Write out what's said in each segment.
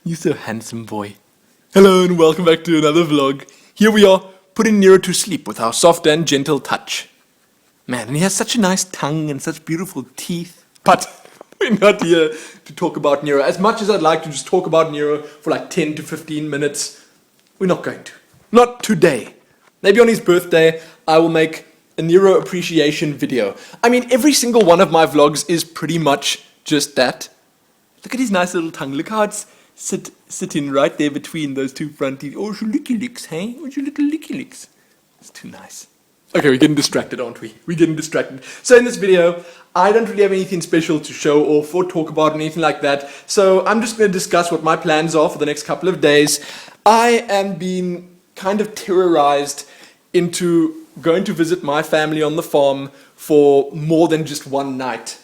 You so handsome, boy. Hello and welcome back to another vlog. Here we are, putting Nero to sleep with our soft and gentle touch. Man, and he has such a nice tongue and such beautiful teeth. But we're not here to talk about Nero. As much as I'd like to just talk about Nero for like 10 to 15 minutes, we're not going to. Not today. Maybe on his birthday, I will make a Nero appreciation video. I mean, every single one of my vlogs is pretty much just that. Look at his nice little tongue. Look how it's sitting right there between those two front teeth. Oh, your licky licks, hey? Oh, your little licky licks. It's too nice. Okay, we're getting distracted, aren't we? We're getting distracted. So in this video, I don't really have anything special to show off or talk about or anything like that. So I'm just going to discuss what my plans are for the next couple of days. I am being kind of terrorized into going to visit my family on the farm for more than just one night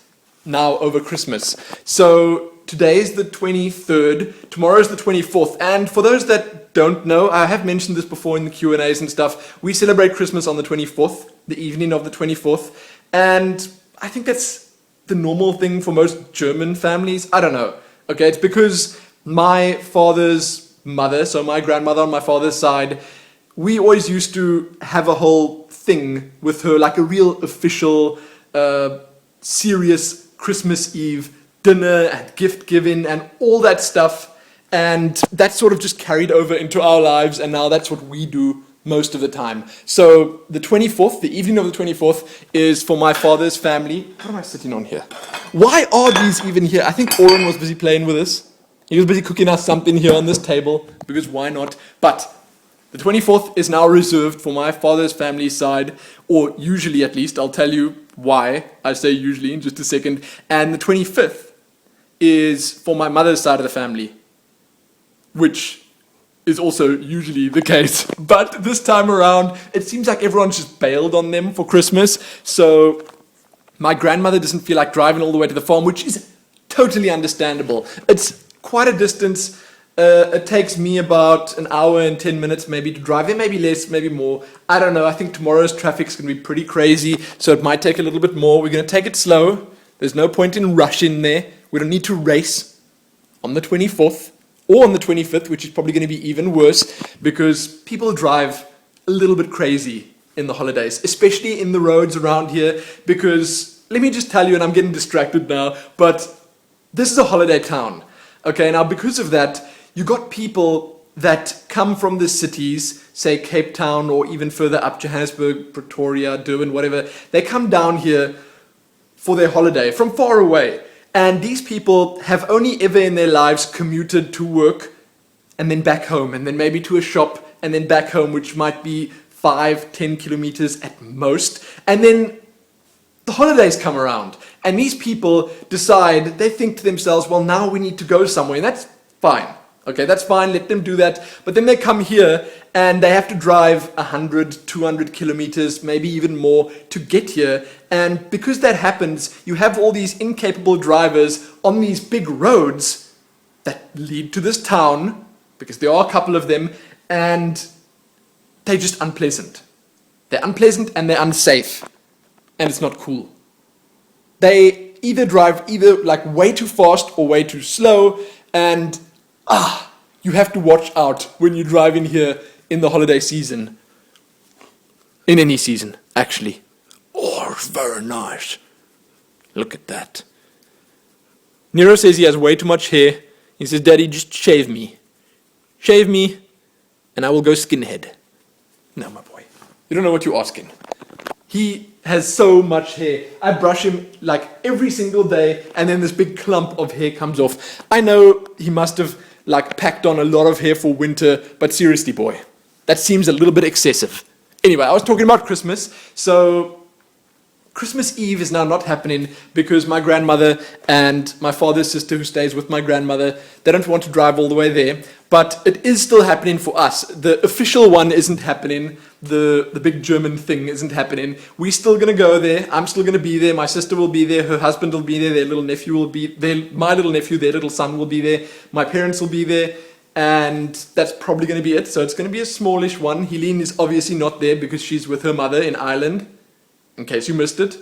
now over Christmas. So today is the 23rd, tomorrow is the 24th, and for those that don't know, I have mentioned this before in the Q&As and stuff, we celebrate Christmas on the 24th, the evening of the 24th, and I think that's the normal thing for most German families. I don't know, okay, it's because my father's mother, so my grandmother on my father's side, we always used to have a whole thing with her, like a real official, serious Christmas Eve dinner and gift giving and all that stuff, and that sort of just carried over into our lives, and now that's what we do most of the time. So the 24th, the evening of the 24th, is for my father's family. What am I sitting on here? Why are these even here? I think Oren was busy playing with this. He was busy cooking us something here on this table, because why not? But the 24th is now reserved for my father's family side, or usually at least. I'll tell you why I say usually in just a second. And the 25th is for my mother's side of the family, which is also usually the case. But this time around, it seems like everyone's just bailed on them for Christmas. So my grandmother doesn't feel like driving all the way to the farm, which is totally understandable. It's quite a distance. It takes me about an hour and 10 minutes maybe to drive there, maybe less, maybe more. I don't know. I think tomorrow's traffic's going to be pretty crazy, so it might take a little bit more. We're going to take it slow. There's no point in rushing there. We don't need to race on the 24th or on the 25th, which is probably going to be even worse because people drive a little bit crazy in the holidays, especially in the roads around here, because let me just tell you, and I'm getting distracted now, but this is a holiday town. Okay, now because of that, you got people that come from the cities, say Cape Town or even further up, Johannesburg, Pretoria, Durban, whatever. They come down here for their holiday from far away. And these people have only ever in their lives commuted to work and then back home and then maybe to a shop and then back home, which might be 5-10 kilometers at most. And then the holidays come around and these people decide, they think to themselves, well, now we need to go somewhere. And that's fine. Okay, that's fine, let them do that. But then they come here and they have to drive 100, 200 kilometers, maybe even more to get here. And because that happens, you have all these incapable drivers on these big roads that lead to this town, because there are a couple of them, and they're just unpleasant. They're unpleasant and they're unsafe. And it's not cool. They either drive like way too fast or way too slow, and you have to watch out when you drive in here in the holiday season. In any season, actually. Oh, it's very nice. Look at that. Nero says he has way too much hair. He says, Daddy, just shave me. Shave me, and I will go skinhead. No, my boy. You don't know what you're asking. He has so much hair. I brush him like every single day, and then this big clump of hair comes off. I know he must have like packed on a lot of hair for winter, but seriously, boy, that seems a little bit excessive. Anyway, I was talking about Christmas. So Christmas Eve is now not happening because my grandmother and my father's sister, who stays with my grandmother, they don't want to drive all the way there. But it is still happening for us. The official one isn't happening. The big German thing isn't happening. We're still going to go there. I'm still going to be there. My sister will be there. Her husband will be there. Their little nephew will be there. My little nephew, their little son will be there. My parents will be there. And that's probably going to be it. So it's going to be a smallish one. Helene is obviously not there because she's with her mother in Ireland. In case you missed it.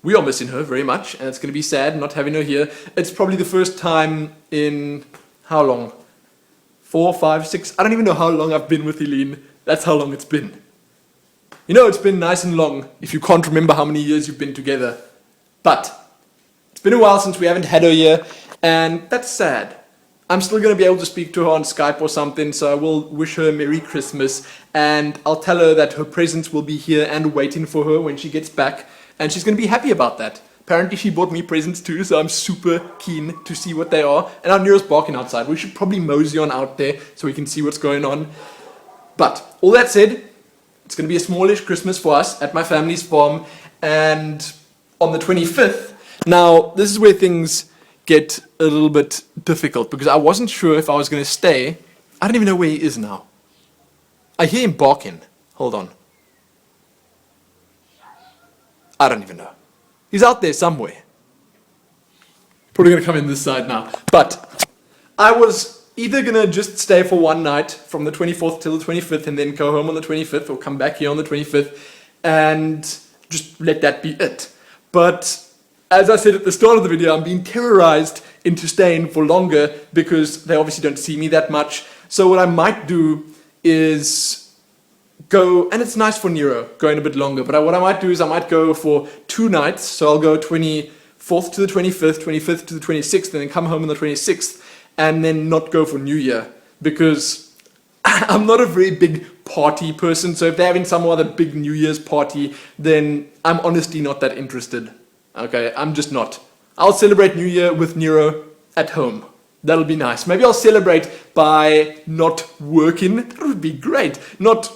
We are missing her very much, and it's going to be sad not having her here. It's probably the first time in how long? 4, 5, 6. I don't even know how long I've been with Helene. That's how long it's been. You know, it's been nice and long if you can't remember how many years you've been together. But it's been a while since we haven't had her here, and that's sad. I'm still going to be able to speak to her on Skype or something, so I will wish her a Merry Christmas, and I'll tell her that her presents will be here and waiting for her when she gets back, and she's going to be happy about that. Apparently she bought me presents too, so I'm super keen to see what they are. And our Nero's barking outside. We should probably mosey on out there so we can see what's going on. But all that said, it's going to be a smallish Christmas for us at my family's farm. And on the 25th, now this is where things get a little bit difficult because I wasn't sure if I was going to stay. I don't even know where he is now. I hear him barking. Hold on. I don't even know. He's out there somewhere. Probably going to come in this side now. But I was either going to just stay for one night from the 24th till the 25th and then go home on the 25th or come back here on the 25th and just let that be it. But as I said at the start of the video, I'm being terrorized into staying for longer because they obviously don't see me that much. So what I might do is go, and it's nice for Nero going a bit longer, but what I might do is I might go for 2 nights, so I'll go 24th to the 25th, 25th to the 26th, and then come home on the 26th, and then not go for New Year, because I'm not a very big party person, so if they're having some other big New Year's party, then I'm honestly not that interested. Okay, I'm just not. I'll celebrate New Year with Nero at home. That'll be nice. Maybe I'll celebrate by not working. That would be great. Not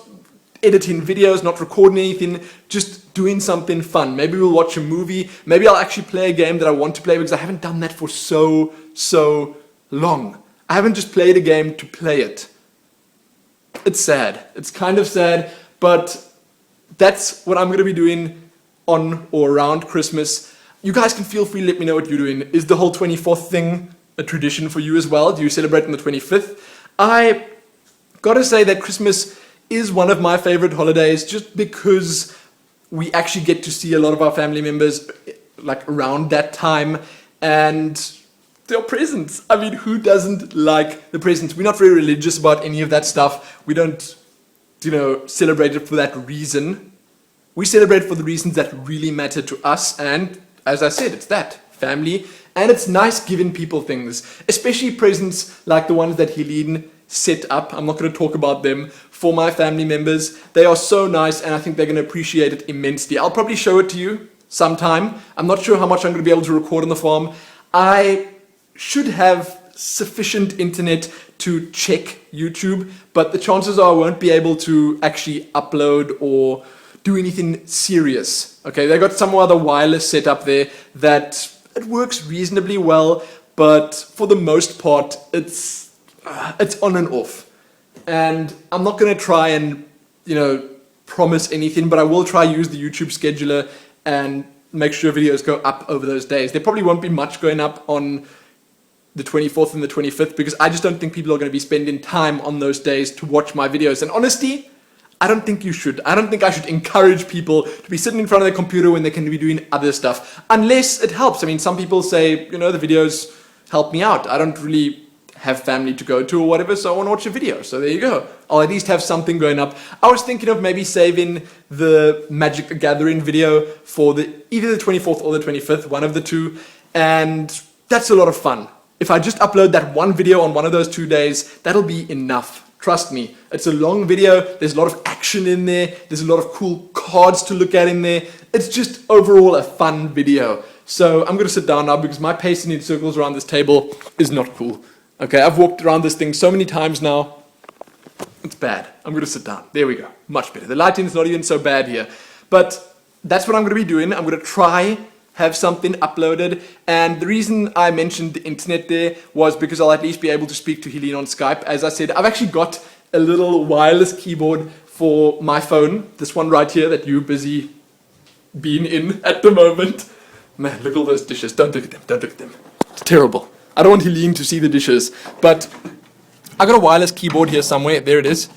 editing videos, not recording anything, just doing something fun. Maybe we'll watch a movie. Maybe I'll actually play a game that I want to play because I haven't done that for so long. I haven't just played a game to play it. It's sad. It's kind of sad, but that's what I'm going to be doing on or around Christmas. You guys can feel free to let me know what you're doing. Is the whole 24th thing a tradition for you as well? Do you celebrate on the 25th? I gotta say that Christmas is one of my favorite holidays just because we actually get to see a lot of our family members like around that time, and their presents. I mean, who doesn't like the presents? We're not very religious about any of that stuff. We don't, celebrate it for that reason. We celebrate for the reasons that really matter to us, and as I said, it's that, family, and it's nice giving people things, especially presents like the ones that Helene set up. I'm not going to talk about them for my family members. They are so nice, and I think they're going to appreciate it immensely. I'll probably show it to you sometime. I'm not sure how much I'm going to be able to record on the farm. I should have sufficient internet to check YouTube, but the chances are I won't be able to actually upload or do anything serious. Okay, they got some other wireless setup there that it works reasonably well, but for the most part, it's on and off. And I'm not going to try and, promise anything, but I will try use the YouTube scheduler and make sure videos go up over those days. There probably won't be much going up on the 24th and the 25th because I just don't think people are going to be spending time on those days to watch my videos. And honestly, I don't think you should. I don't think I should encourage people to be sitting in front of their computer when they can be doing other stuff. Unless it helps. I mean, some people say, the videos help me out. I don't really have family to go to or whatever, so I want to watch a video. So there you go. I'll at least have something going up. I was thinking of maybe saving the Magic the Gathering video for either the 24th or the 25th, one of the two. And that's a lot of fun. If I just upload that one video on one of those 2 days, that'll be enough. Trust me, it's a long video, there's a lot of action in there, there's a lot of cool cards to look at in there. It's just overall a fun video. So I'm going to sit down now because my pacing in circles around this table is not cool. Okay, I've walked around this thing so many times now. It's bad. I'm going to sit down. There we go. Much better. The lighting is not even so bad here. But that's what I'm going to be doing. I'm going to try have something uploaded, and the reason I mentioned the internet there was because I'll at least be able to speak to Helene on Skype. As I said, I've actually got a little wireless keyboard for my phone, this one right here that you're busy being in at the moment. Man, look at all those dishes. Don't look at them, don't look at them. It's terrible. I don't want Helene to see the dishes, but I got a wireless keyboard here somewhere. There it is.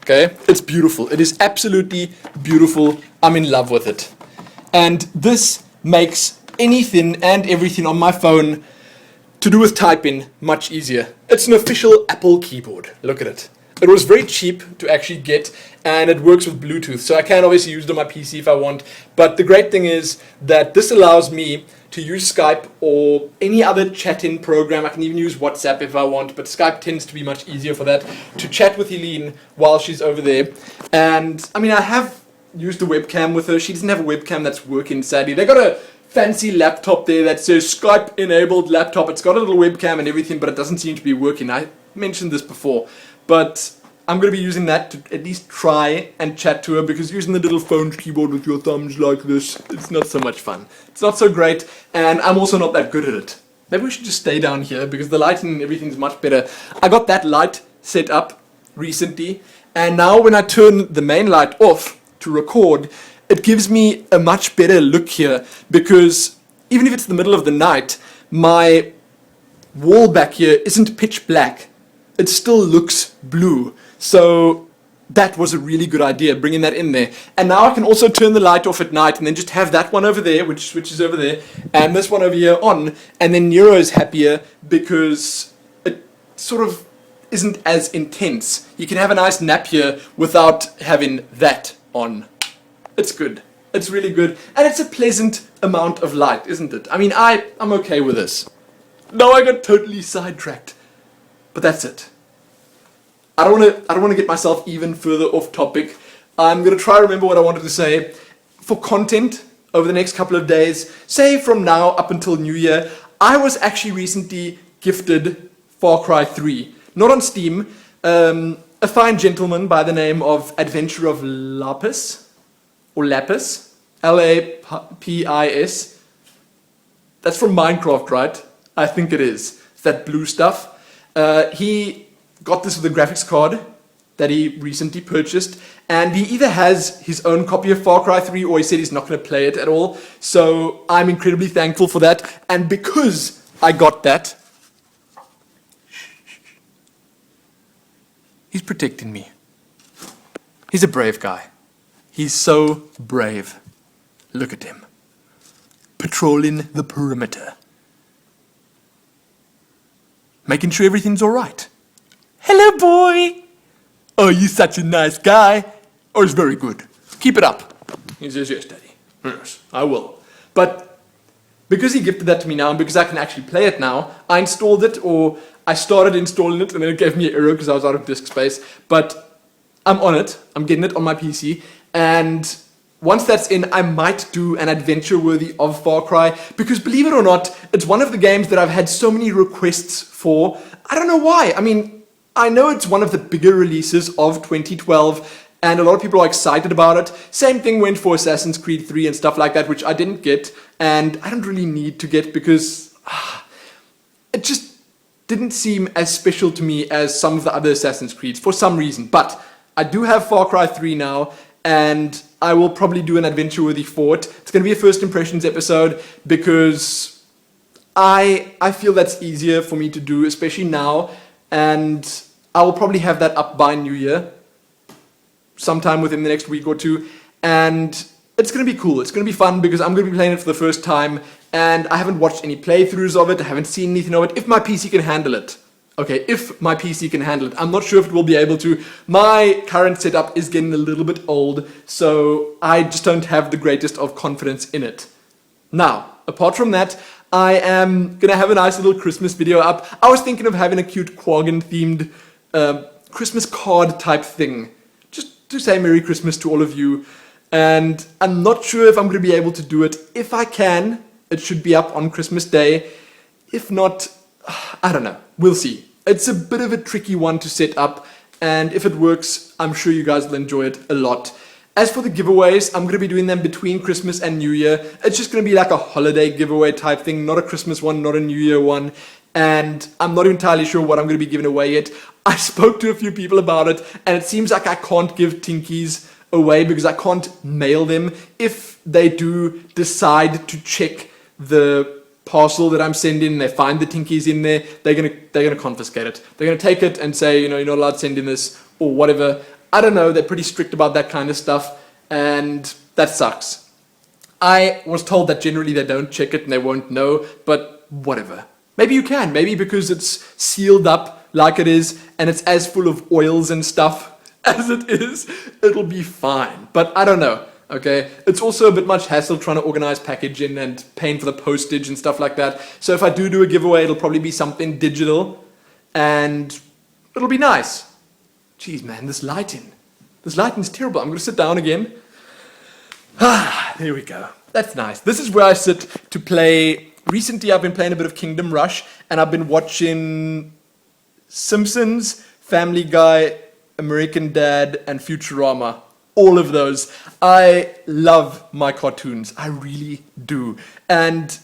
Okay, it's beautiful. It is absolutely beautiful. I'm in love with it. And this makes anything and everything on my phone to do with typing, much easier. It's an official Apple keyboard. Look at it. It was very cheap to actually get, and it works with Bluetooth, so I can obviously use it on my PC if I want. But the great thing is that this allows me to use Skype or any other chat-in program. I can even use WhatsApp if I want, but Skype tends to be much easier for that, to chat with Helene while she's over there. And I mean, I have used the webcam with her. She doesn't have a webcam that's working, sadly. They got a fancy laptop there that says Skype enabled laptop. It's got a little webcam and everything, but it doesn't seem to be working. I mentioned this before, but I'm going to be using that to at least try and chat to her, because using the little phone keyboard with your thumbs like this, it's not so much fun. It's not so great, and I'm also not that good at it. Maybe we should just stay down here, because the lighting and everything's much better. I got that light set up recently, and now when I turn the main light off to record, it gives me a much better look here, because even if it's the middle of the night, my wall back here isn't pitch black. It still looks blue. So that was a really good idea, bringing that in there. And now I can also turn the light off at night and then just have that one over there, which switches over there, and this one over here on, and then Nero is happier because it sort of isn't as intense. You can have a nice nap here without having that on. It's good. It's really good. And it's a pleasant amount of light, isn't it? I mean, I'm okay with this. Now I got totally sidetracked. But that's it. I don't want to get myself even further off topic. I'm going to try to remember what I wanted to say. For content over the next couple of days, say from now up until New Year, I was actually recently gifted Far Cry 3. Not on Steam. A fine gentleman by the name of Adventure of Lapis, or Lapis, Lapis. That's from Minecraft, right? I think it is. It's that blue stuff. He got this with a graphics card that he recently purchased, and he either has his own copy of Far Cry 3 or he said he's not going to play it at all. So I'm incredibly thankful for that, and because I got that, he's protecting me. He's a brave guy. He's so brave. Look at him. Patrolling the perimeter. Making sure everything's alright. Hello, boy! Oh, you're such a nice guy. Oh, it's very good. Keep it up. He says, yes, Daddy. Yes, I will. But because he gifted that to me now, and because I can actually play it now, I installed it, or I started installing it, and then it gave me an error because I was out of disk space. But I'm on it. I'm getting it on my PC. And once that's in, I might do an adventure worthy of Far Cry, because believe it or not, it's one of the games that I've had so many requests for. I don't know why. I mean, I know it's one of the bigger releases of 2012, and a lot of people are excited about it. Same thing went for Assassin's Creed 3 and stuff like that, which I didn't get, and I don't really need to get, because it just didn't seem as special to me as some of the other Assassin's Creeds for some reason. But I do have Far Cry 3 now, and I will probably do an adventure worthy for it. It's going to be a first impressions episode, because I feel that's easier for me to do, especially now, and I will probably have that up by New Year, sometime within the next week or two, and it's going to be cool. It's going to be fun, because I'm going to be playing it for the first time, and I haven't watched any playthroughs of it. I haven't seen anything of it. If my PC can handle it. Okay, if my PC can handle it. I'm not sure if it will be able to. My current setup is getting a little bit old, so I just don't have the greatest of confidence in it. Now, apart from that, I am going to have a nice little Christmas video up. I was thinking of having a cute Quaggan-themed Christmas card type thing, just to say Merry Christmas to all of you. And I'm not sure if I'm going to be able to do it. If I can, it should be up on Christmas Day. If not, I don't know. We'll see. It's a bit of a tricky one to set up, and if it works, I'm sure you guys will enjoy it a lot. As for the giveaways, I'm going to be doing them between Christmas and New Year. It's just going to be like a holiday giveaway type thing, not a Christmas one, not a New Year one. And I'm not entirely sure what I'm going to be giving away yet. I spoke to a few people about it, and it seems like I can't give Tinkies away because I can't mail them. If they do decide to check the parcel that I'm sending, they find the Tinkies in there, they're gonna confiscate it. They're gonna take it and say, you know, you're not allowed to send in this or whatever. I don't know, they're pretty strict about that kind of stuff, and that sucks. I was told that generally they don't check it and they won't know, but whatever. Maybe you can. Maybe because it's sealed up like it is and it's as full of oils and stuff as it is, it'll be fine. But I don't know, okay? It's also a bit much hassle trying to organize packaging and paying for the postage and stuff like that. So if I do a giveaway, it'll probably be something digital and it'll be nice. Jeez, man, this lighting's terrible. I'm going to sit down again. There we go. That's nice. This is where I sit to play. Recently, I've been playing a bit of Kingdom Rush, and I've been watching Simpsons, Family Guy, American Dad, and Futurama. All of those. I love my cartoons. I really do. And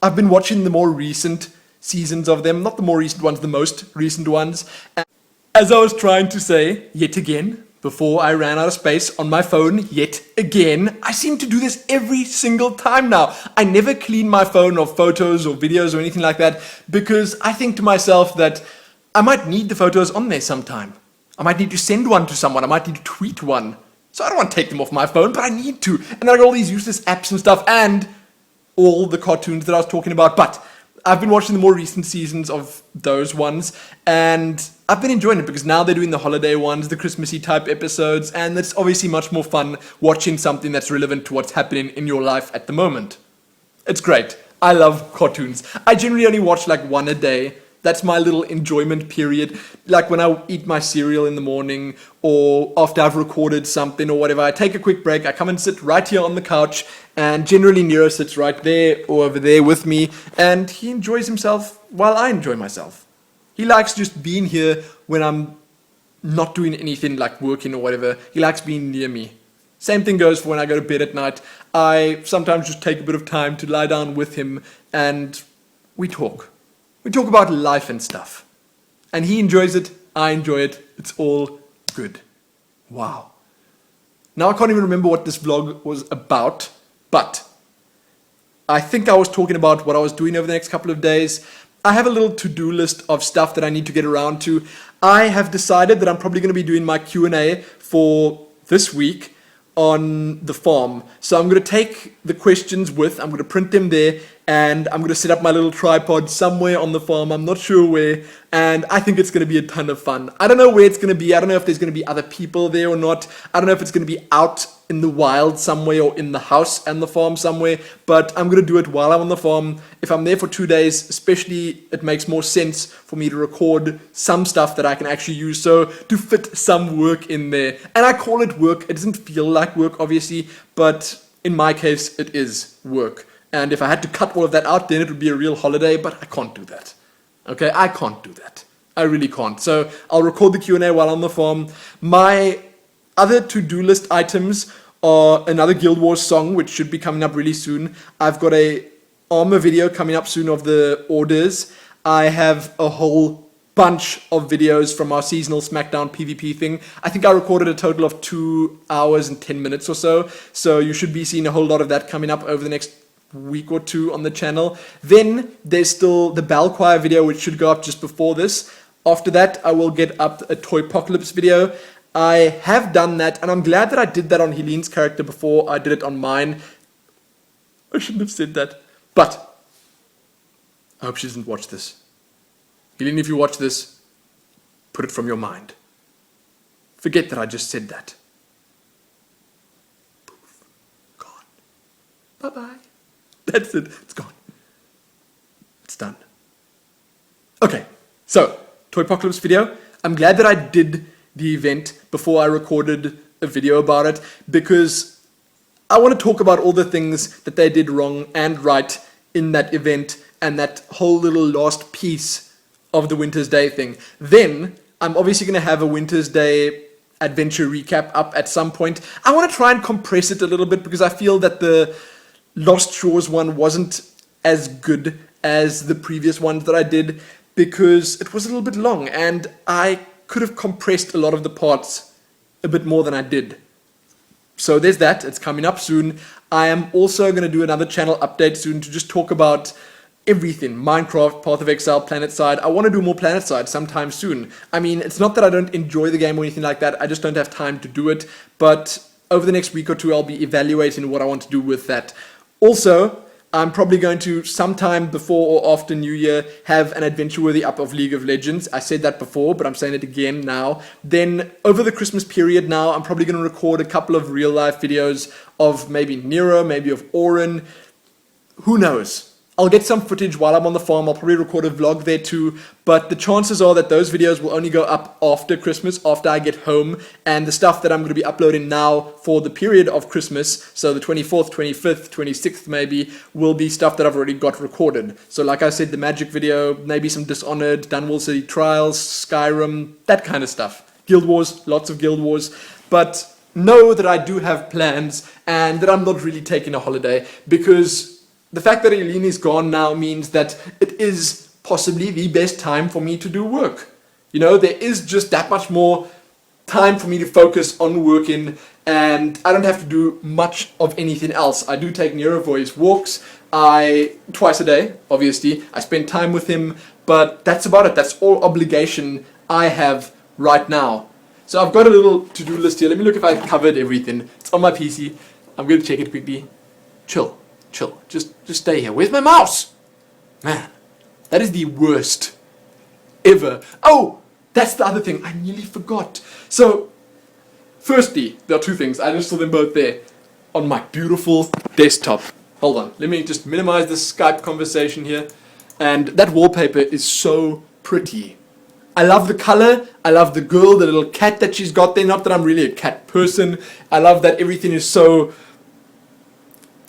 I've been watching the more recent seasons of them. Not the more recent ones, the most recent ones. And as I was trying to say, yet again, before I ran out of space on my phone, yet again, I seem to do this every single time now. I never clean my phone of photos or videos or anything like that because I think to myself that I might need the photos on there sometime. I might need to send one to someone. I might need to tweet one. So I don't want to take them off my phone, but I need to. And then I got all these useless apps and stuff and all the cartoons that I was talking about. But I've been watching the more recent seasons of those ones, and I've been enjoying it because now they're doing the holiday ones, the Christmassy type episodes, and it's obviously much more fun watching something that's relevant to what's happening in your life at the moment. It's great. I love cartoons. I generally only watch like one a day. That's my little enjoyment period. Like when I eat my cereal in the morning or after I've recorded something or whatever, I take a quick break. I come and sit right here on the couch, and generally Nero sits right there or over there with me, and he enjoys himself while I enjoy myself. He likes just being here when I'm not doing anything like working or whatever. He likes being near me. Same thing goes for when I go to bed at night. I sometimes just take a bit of time to lie down with him and we talk. We talk about life and stuff. And he enjoys it, I enjoy it, it's all good. Wow. Now I can't even remember what this vlog was about, but I think I was talking about what I was doing over the next couple of days. I have a little to-do list of stuff that I need to get around to. I have decided that I'm probably going to be doing my Q&A for this week on the farm. So I'm going to take the questions I'm going to print them there, and I'm going to set up my little tripod somewhere on the farm. I'm not sure where, and I think it's going to be a ton of fun. I don't know where it's going to be. I don't know if there's going to be other people there or not. I don't know if it's going to be out in the wild somewhere or in the house and the farm somewhere, but I'm going to do it while I'm on the farm. If I'm there for 2 days, especially, it makes more sense for me to record some stuff that I can actually use, so to fit some work in there. And I call it work. It doesn't feel like work, obviously, but in my case, it is work. And if I had to cut all of that out, then it would be a real holiday, but I can't do that. Okay, I can't do that. I really can't. So I'll record the Q&A while on the farm. My other to-do list items are another Guild Wars song, which should be coming up really soon. I've got a armor video coming up soon of the orders. I have a whole bunch of videos from our seasonal SmackDown PvP thing. I think I recorded a total of 2 hours and 10 minutes or so. So you should be seeing a whole lot of that coming up over the next week or two on the channel. Then there's still the Bell Choir video, which should go up just before this. After that, I will get up a Toypocalypse video. I have done that, and I'm glad that I did that on Helene's character before I did it on mine. I shouldn't have said that, but I hope she doesn't watch this. Helene, if you watch this, put it from your mind. Forget that I just said that. Poof. Gone. Bye-bye. That's it. It's gone. It's done. Okay, so, Toypocalypse video. I'm glad that I did the event before I recorded a video about it, because I want to talk about all the things that they did wrong and right in that event and that whole little last piece of the Winter's Day thing. Then, I'm obviously going to have a Winter's Day adventure recap up at some point. I want to try and compress it a little bit because I feel that the Lost Shores one wasn't as good as the previous ones that I did because it was a little bit long and I could have compressed a lot of the parts a bit more than I did. So there's that. It's coming up soon. I am also going to do another channel update soon to just talk about everything. Minecraft, Path of Exile, PlanetSide. I want to do more PlanetSide sometime soon. I mean, it's not that I don't enjoy the game or anything like that. I just don't have time to do it. But over the next week or two, I'll be evaluating what I want to do with that. Also, I'm probably going to, sometime before or after New Year, have an adventure-worthy up of League of Legends. I said that before, but I'm saying it again now. Then, over the Christmas period now, I'm probably going to record a couple of real-life videos of maybe Nero, maybe of Orin. Who knows? I'll get some footage while I'm on the farm. I'll probably record a vlog there too, but the chances are that those videos will only go up after Christmas, after I get home, and the stuff that I'm going to be uploading now for the period of Christmas, so the 24th, 25th, 26th maybe, will be stuff that I've already got recorded. So like I said, the Magic video, maybe some Dishonored, Dunwall City Trials, Skyrim, that kind of stuff. Guild Wars, lots of Guild Wars, but know that I do have plans and that I'm not really taking a holiday, because the fact that Eileen is gone now means that it is possibly the best time for me to do work. You know, there is just that much more time for me to focus on working, and I don't have to do much of anything else. I do take Nero for his walks, twice a day, obviously. I spend time with him, but that's about it. That's all obligation I have right now. So I've got a little to-do list here. Let me look if I covered everything. It's on my PC. I'm going to check it quickly. Chill. Just stay here. Where's my mouse? Man, that is the worst ever. Oh, that's the other thing. I nearly forgot. So, firstly, there are two things. I just saw them both there on my beautiful desktop. Hold on. Let me just minimize this Skype conversation here. And that wallpaper is so pretty. I love the color. I love the girl, the little cat that she's got there. Not that I'm really a cat person. I love that everything is so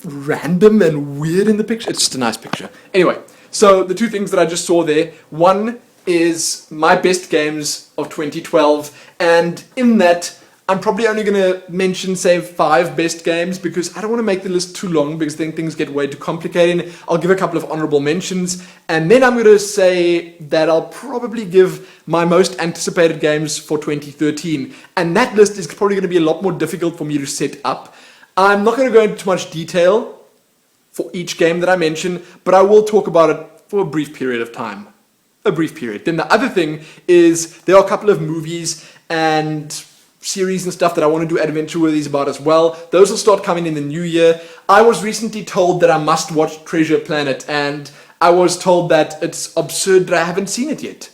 random and weird in the picture. It's just a nice picture. Anyway, so the two things that I just saw there. One is my best games of 2012, and in that I'm probably only going to mention, say, 5 best games, because I don't want to make the list too long, because then things get way too complicated. I'll give a couple of honorable mentions, and then I'm going to say that I'll probably give my most anticipated games for 2013, and that list is probably going to be a lot more difficult for me to set up. I'm not going to go into too much detail for each game that I mention, but I will talk about it for a brief period of time. A brief period. Then the other thing is there are a couple of movies and series and stuff that I want to do adventure-worthies about as well. Those will start coming in the new year. I was recently told that I must watch Treasure Planet, and I was told that it's absurd that I haven't seen it yet.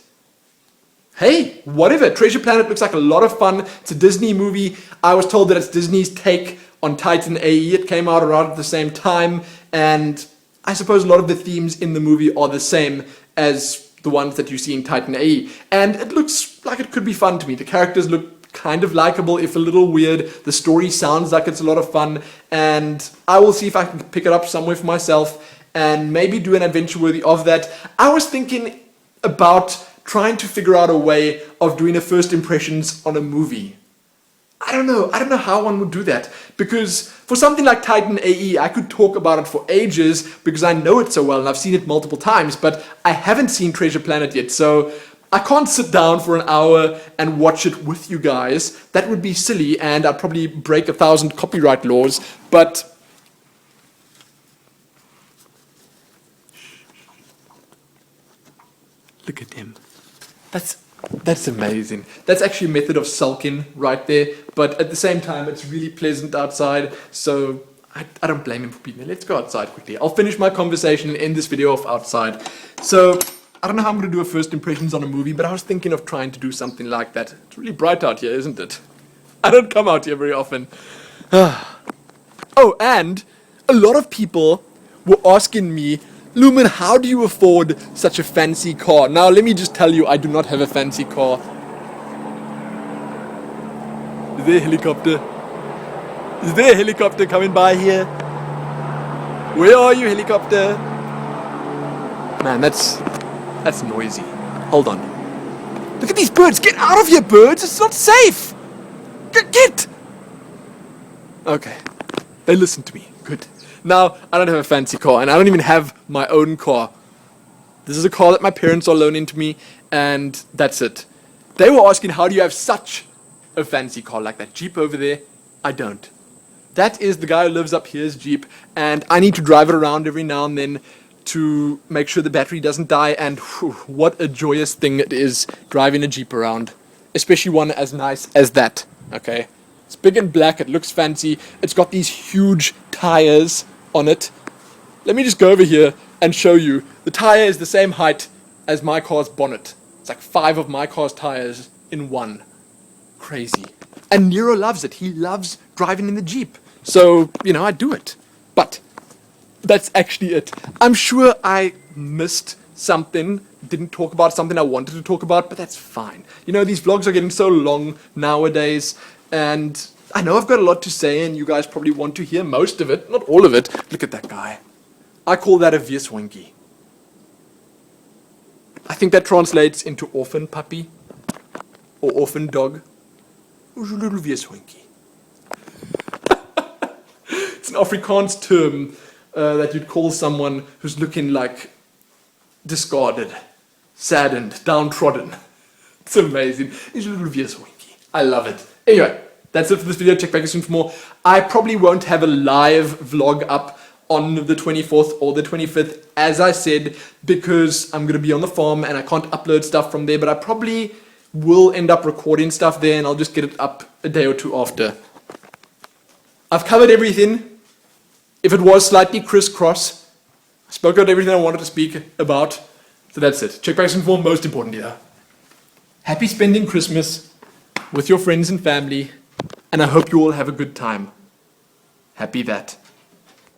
Hey, whatever. Treasure Planet looks like a lot of fun. It's a Disney movie. I was told that it's Disney's take on Titan AE. It came out around at the same time, and I suppose a lot of the themes in the movie are the same as the ones that you see in Titan AE. And it looks like it could be fun to me. The characters look kind of likable, if a little weird. The story sounds like it's a lot of fun, and I will see if I can pick it up somewhere for myself and maybe do an adventure-worthy of that. I was thinking about trying to figure out a way of doing a first impressions on a movie. I don't know how one would do that, because for something like Titan AE, I could talk about it for ages because I know it so well and I've seen it multiple times, but I haven't seen Treasure Planet yet, so I can't sit down for an hour and watch it with you guys. That would be silly, and I'd probably break 1,000 copyright laws, but look at him. That's amazing. That's actually a method of sulking right there, but at the same time, it's really pleasant outside, so I don't blame him for being there. Let's go outside quickly. I'll finish my conversation and end this video off outside. So, I don't know how I'm going to do a first impressions on a movie, but I was thinking of trying to do something like that. It's really bright out here, isn't it? I don't come out here very often. Oh, and a lot of people were asking me, Lumin, how do you afford such a fancy car? Now, let me just tell you, I do not have a fancy car. Is there a helicopter? Is there a helicopter coming by here? Where are you, helicopter? Man, that's noisy. Hold on. Look at these birds. Get out of here, birds. It's not safe. Get. Okay. They listen to me. Good. Now, I don't have a fancy car, and I don't even have my own car. This is a car that my parents are loaning to me, and that's it. They were asking, how do you have such a fancy car like that Jeep over there? I don't. That is the guy who lives up here's Jeep, and I need to drive it around every now and then to make sure the battery doesn't die, and whew, what a joyous thing it is driving a Jeep around. Especially one as nice as that, okay? It's big and black, it looks fancy, it's got these huge tires on it. let me just go over here and show you. The tire is the same height as my car's bonnet. It's like 5 of my car's tires in one. Crazy. And Nero loves it. He loves driving in the Jeep. So, I do it. But that's actually it. I'm sure I missed something, didn't talk about something I wanted to talk about, but that's fine. These vlogs are getting so long nowadays, and I know I've got a lot to say, and you guys probably want to hear most of it, not all of it. Look at that guy. I call that a Vieswinkie. I think that translates into orphan puppy, or orphan dog. Who's your little Vieswinkie? It's an Afrikaans term that you'd call someone who's looking like discarded, saddened, downtrodden. It's amazing. He's a little Vieswinkie. I love it. Anyway, that's it for this video. Check back soon for more. I probably won't have a live vlog up on the 24th or the 25th, as I said, because I'm going to be on the farm and I can't upload stuff from there, but I probably will end up recording stuff there and I'll just get it up a day or two after. I've covered everything. If it was slightly crisscross, I spoke about everything I wanted to speak about. So that's it. Check back soon for more. Most importantly, though, happy spending Christmas with your friends and family, and I hope you all have a good time. Happy that.